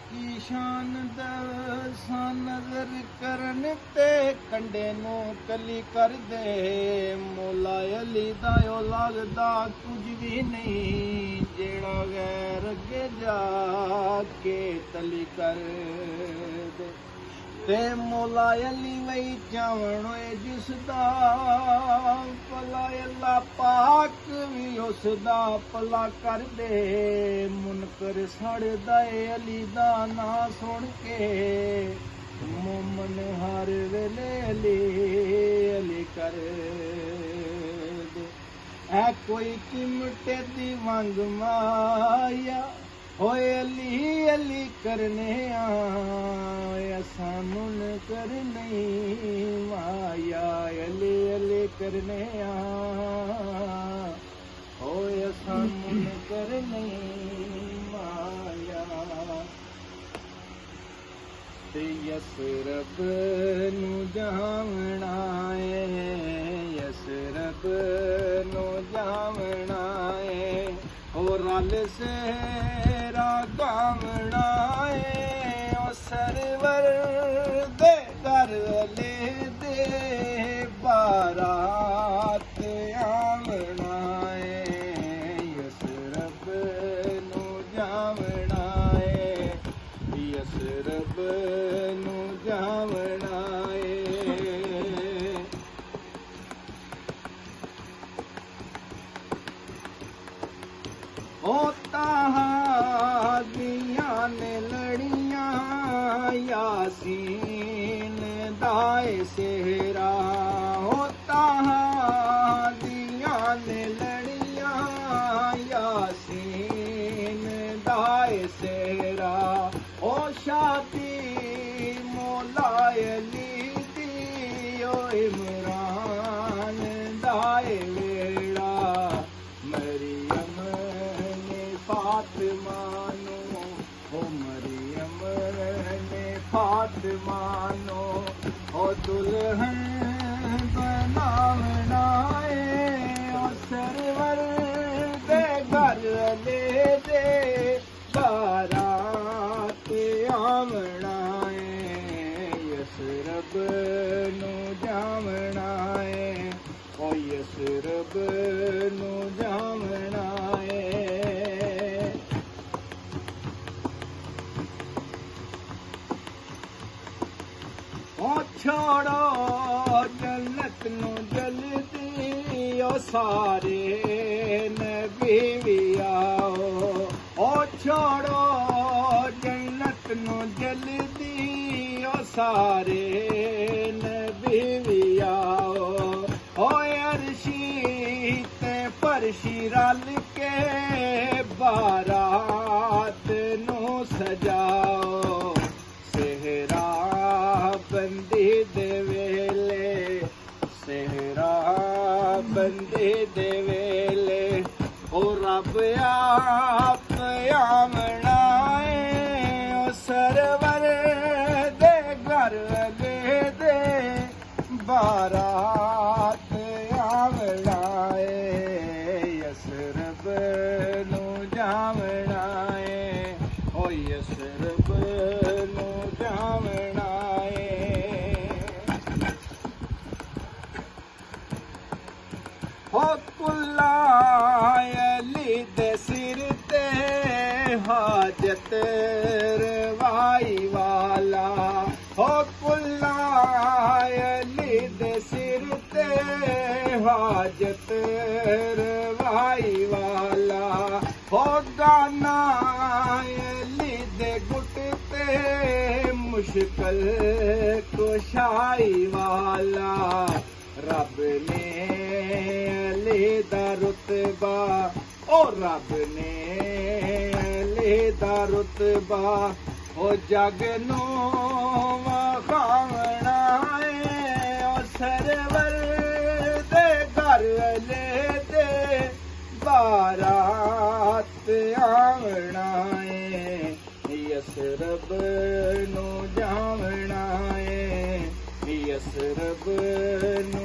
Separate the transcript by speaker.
Speaker 1: की शान दसा नजर करन ते कंडे नू कली कर दे मौला अली दा ओ लगदा कुछ भी नहीं जेड़ा गैर अगे जाके तली कर दे ते मौला अली वही चावण जिसदा भला अल्लाह पाक भी उसदा भला कर दे मुनकर सड़दा अली दा ना सुन के मोमन हर वेले अली अली कर दे ऐ कोई चिमटे दी वंग माया होए अली अली करने आया सामुन करने माया अली अली करने होए सामुन करने माया ते यसरब नू जावना यसरब नू जावना ओ रल से गावना ओ सरवर दे घर ले दे बारात आवना यसरब नू जावना यसरब नू जावना ओ तहादियां ने लड़ियां यासीन दाए सेहरा ओ तहादियां ने लड़ियां यासीन दाए सेहरा ओ शादी मौला अली दी ओ इमरान दाए वेड़ा मरियम फातिमा नो ओ मरियम ने फातिमा नो ओ दुल्हन बनावना ओ सरवर दे घर ले दे बारात आवना यसरब नू जावना ओ यसरब नू जावना छोड़ो जन्नत नू जल्दी ओ सारे नबी भी आओ ओ छोड़ो जन्नत नू जल्दी ओ सारे नबी भी आओ ओ अर्शी ते फरशी रल के बारात नू सजाओ सेहरा बंदी दे वेले सेहरा बंदी दे वेले ओ रब आप आवना ओ सरवर दे घर ले दे बारात आवना यसरब नू जावना ओ यसरब नू जावना हो कुल्ला अली दे सिर ते हाजत रवाई वाला हो कुल्ला अली दे सिर ते हाजत रवाई वाला हो गाना अली दे गुट ते मुश्किल कुशाई वाला रब ने अली दा रुतबा ओ रब ने अली दा रुतबा ओ जग नू वखावना ओ सरवर दे घर ले दे बारात आवना यसरब नू जावना यसरब नू